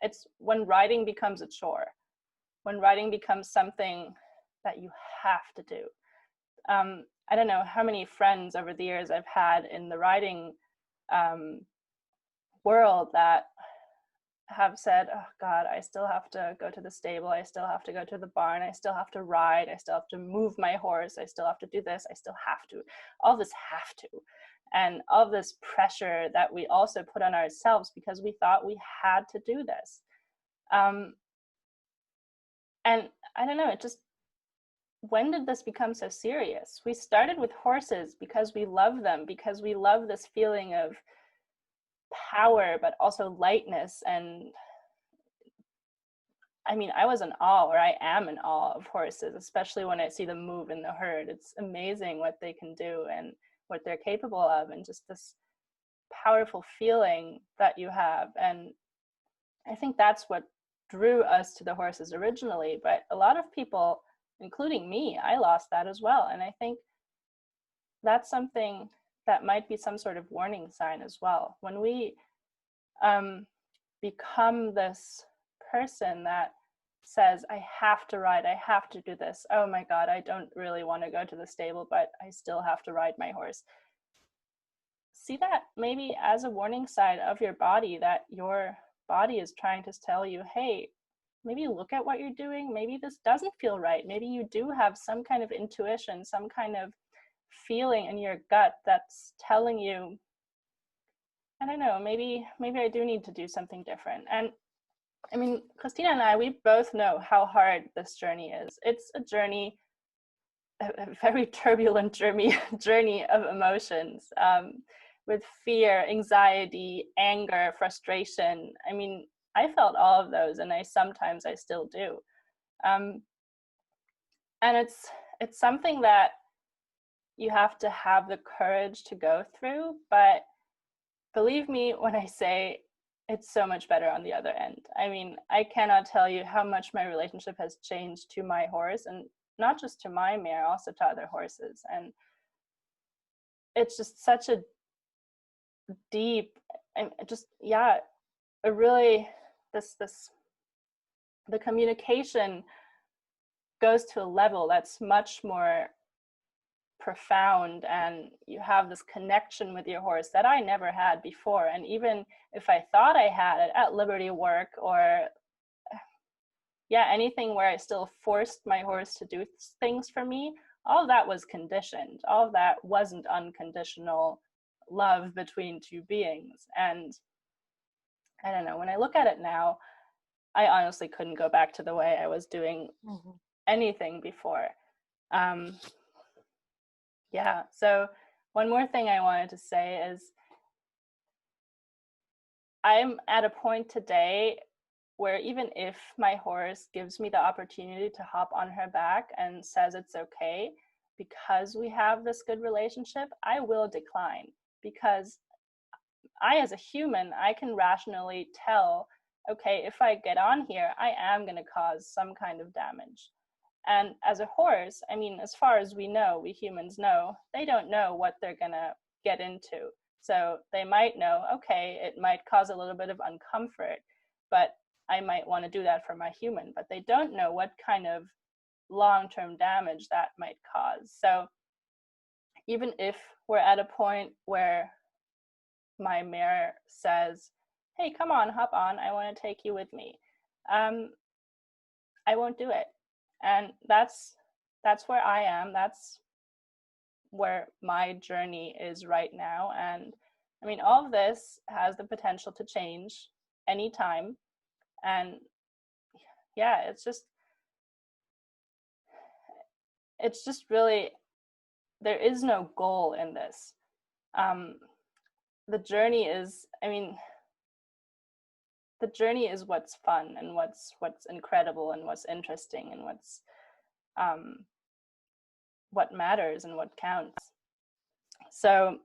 It's when riding becomes a chore, when riding becomes something that you have to do. I don't know how many friends over the years I've had in the riding world that have said, oh God, I still have to go to the stable, I still have to go to the barn, I still have to ride, I still have to move my horse, I still have to do this, I still have to, all this have to. And all this pressure that we also put on ourselves because we thought we had to do this. And I don't know, it just, when did this become so serious? We started with horses because we love them, because we love this feeling of power, but also lightness. And I mean, I was in awe, or I am in awe of horses, especially when I see them move in the herd. It's amazing what they can do and what they're capable of, and just this powerful feeling that you have. And I think that's what drew us to the horses originally. But a lot of people, including me, I lost that as well. And I think that's something that might be some sort of warning sign as well. When we become this person that says, I have to ride, I have to do this. Oh my God, I don't really want to go to the stable, but I still have to ride my horse. See that maybe as a warning sign of your body, that your body is trying to tell you, hey, maybe look at what you're doing. Maybe this doesn't feel right. Maybe you do have some kind of intuition, some kind of feeling in your gut that's telling you, I don't know, maybe I do need to do something different. And I mean, Kristina and I, we both know how hard this journey is. It's a journey, a very turbulent journey of emotions, with fear, anxiety, anger, frustration. I mean, I felt all of those, and I still do. And it's something that you have to have the courage to go through. But believe me when I say it's so much better on the other end. I mean, I cannot tell you how much my relationship has changed to my horse, and not just to my mare, also to other horses. And it's just such a deep and just, yeah, a really, this the communication goes to a level that's much more profound, and you have this connection with your horse that I never had before. And even if I thought I had it at Liberty work, or yeah, anything where I still forced my horse to do things for me, all of that was conditioned. All of that wasn't unconditional love between two beings. And I don't know, when I look at it now, I honestly couldn't go back to the way I was doing anything before. Um, yeah, so one more thing I wanted to say is I'm at a point today where even if my horse gives me the opportunity to hop on her back and says it's okay, because we have this good relationship, I will decline, because I, as a human, I can rationally tell, okay, if I get on here, I am going to cause some kind of damage. And as a horse, I mean, as far as we know, we humans know, they don't know what they're going to get into. So they might know, okay, it might cause a little bit of uncomfort, but I might want to do that for my human. But they don't know what kind of long-term damage that might cause. So even if we're at a point where my mare says, hey, come on, hop on, I want to take you with me, I won't do it. And that's where I am. That's where my journey is right now. And I mean, all of this has the potential to change anytime. And yeah, it's just really, there is no goal in this. The journey is, I mean, the journey is what's fun and what's incredible and what's interesting and what matters and what counts. So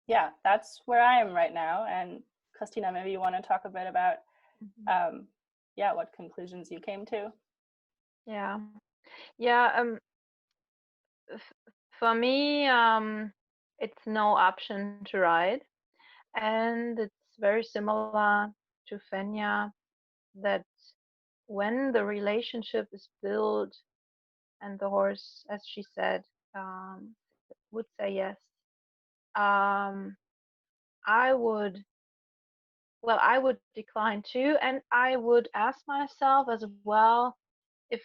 yeah, that's where I am right now. And Kristina, maybe you want to talk a bit about yeah, what conclusions you came to. Yeah. Yeah. For me, it's no option to ride, and it's very similar to Fenya, that when the relationship is built and the horse, as she said, would say yes, um, I would, well, I would decline too, and I would ask myself as well if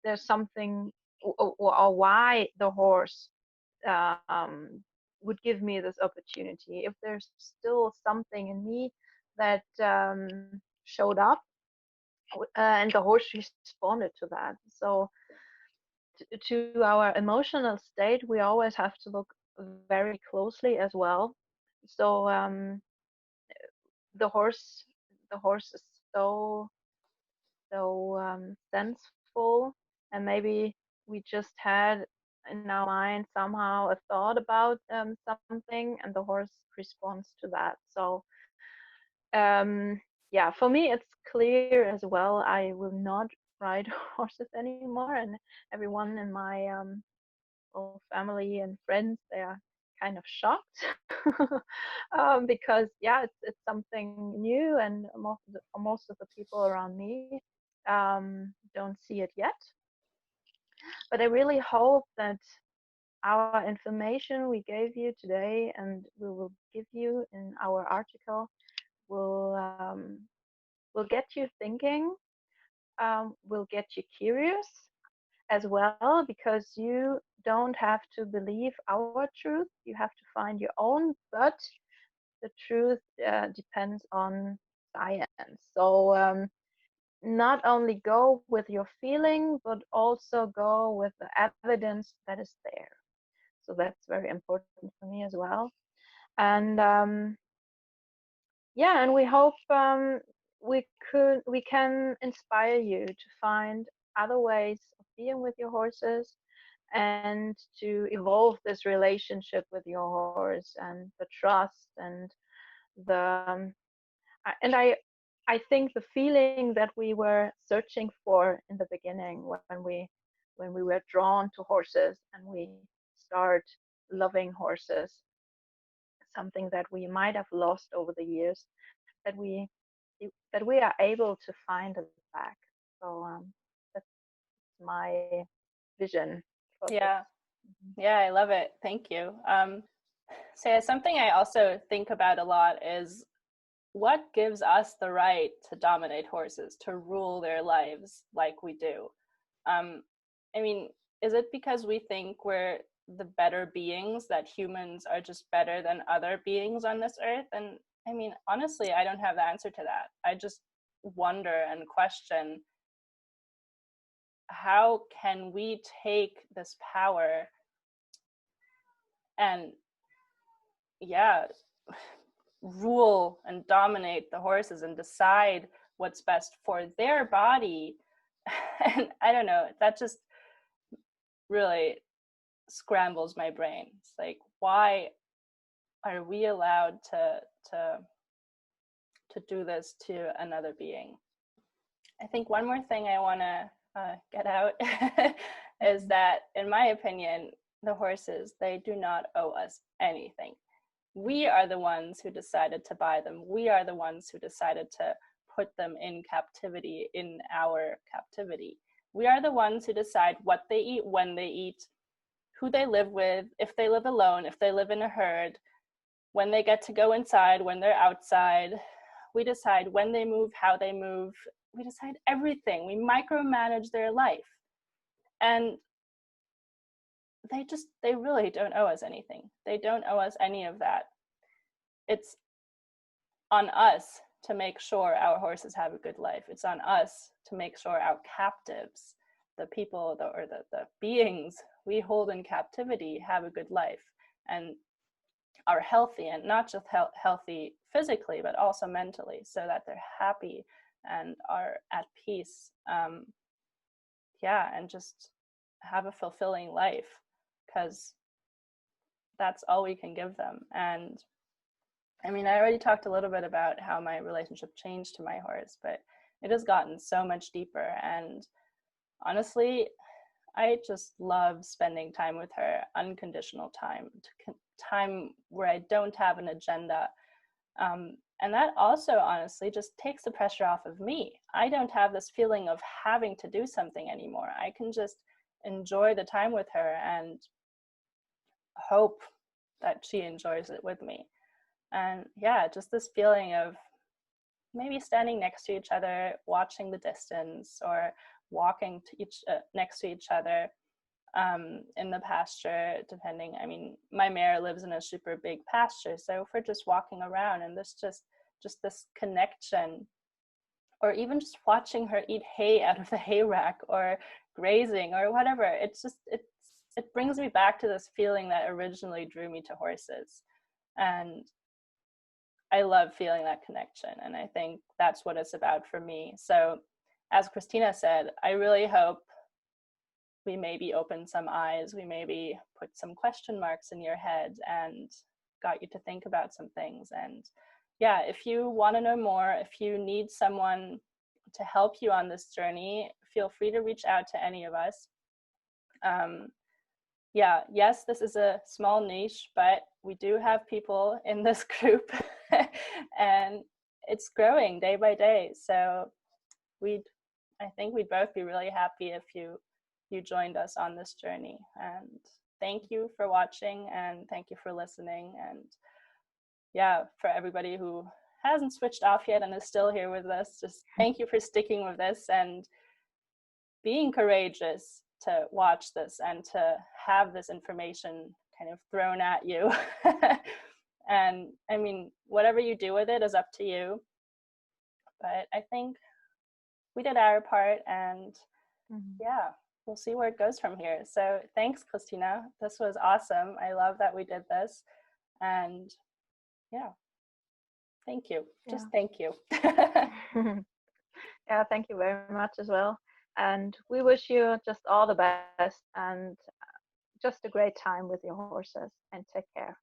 there's something, or why the horse um, would give me this opportunity. If there's still something in me that showed up, and the horse responded to that. So to our emotional state, we always have to look very closely as well. So the horse, is so senseful, and maybe we just had in our mind somehow a thought about something, and the horse responds to that. So yeah, for me it's clear as well, I will not ride horses anymore. And everyone in my whole family and friends, they are kind of shocked because yeah, it's something new, and most of the people around me don't see it yet. But I really hope that our information we gave you today, and we will give you in our article, will get you thinking, will get you curious as well, because you don't have to believe our truth. You have to find your own, but the truth depends on science. So not only go with your feeling, but also go with the evidence that is there. So that's very important for me as well. And yeah, and we hope we can inspire you to find other ways of being with your horses, and to evolve this relationship with your horse, and the trust, and the and I think the feeling that we were searching for in the beginning, when we were drawn to horses and we start loving horses, something that we might have lost over the years, that we are able to find it back. So that's my vision for this. Yeah. Yeah, I love it. Thank you. So something I also think about a lot is what gives us the right to dominate horses, to rule their lives like we do? I mean, is it because we think we're the better beings, that humans are just better than other beings on this earth? And I mean, honestly, I don't have the answer to that. I just wonder and question, how can we take this power and, yeah, rule and dominate the horses and decide what's best for their body? And I don't know, that just really scrambles my brain. It's like, why are we allowed to do this to another being? I think one more thing I want to get out is that, in my opinion, the horses, they do not owe us anything. We are the ones who decided to buy them. We are the ones who decided to put them in captivity, in our captivity. We are the ones who decide what they eat, when they eat, who they live with, if they live alone, if they live in a herd, when they get to go inside, when they're outside. We decide when they move, how they move. We decide everything. We micromanage their life. And they really don't owe us anything. They don't owe us any of that. It's on us to make sure our horses have a good life. It's on us to make sure our captives, the people or the beings we hold in captivity, have a good life and are healthy, and not just healthy physically, but also mentally, so that they're happy and are at peace. And just have a fulfilling life, because that's all we can give them. And I mean, I already talked a little bit about how my relationship changed to my horse, but it has gotten so much deeper. And honestly, I just love spending time with her, unconditional time, time where I don't have an agenda. And that also, honestly, just takes the pressure off of me. I don't have this feeling of having to do something anymore. I can just enjoy the time with her and hope that she enjoys it with me. And yeah, just this feeling of maybe standing next to each other, watching the distance, or walking to next to each other in the pasture, depending. I mean, my mare lives in a super big pasture, so if we're just walking around and this just this connection, or even just watching her eat hay out of the hay rack, or grazing, or whatever, it brings me back to this feeling that originally drew me to horses. And I love feeling that connection, and I think that's what it's about for me. So as Kristina said, I really hope we maybe opened some eyes, we maybe put some question marks in your head and got you to think about some things. And yeah, if you want to know more, if you need someone to help you on this journey, feel free to reach out to any of us. Yes, this is a small niche, but we do have people in this group and it's growing day by day. So I think we'd both be really happy if you joined us on this journey. And thank you for watching, and thank you for listening. And yeah, for everybody who hasn't switched off yet and is still here with us, just thank you for sticking with this and being courageous to watch this and to have this information kind of thrown at you. And I mean, whatever you do with it is up to you. But I think we did our part, and yeah, we'll see where it goes from here. So thanks, Kristina. This was awesome. I love that we did this. And yeah, thank you. Just thank you. Yeah, thank you very much as well. And we wish you just all the best and just a great time with your horses, and take care.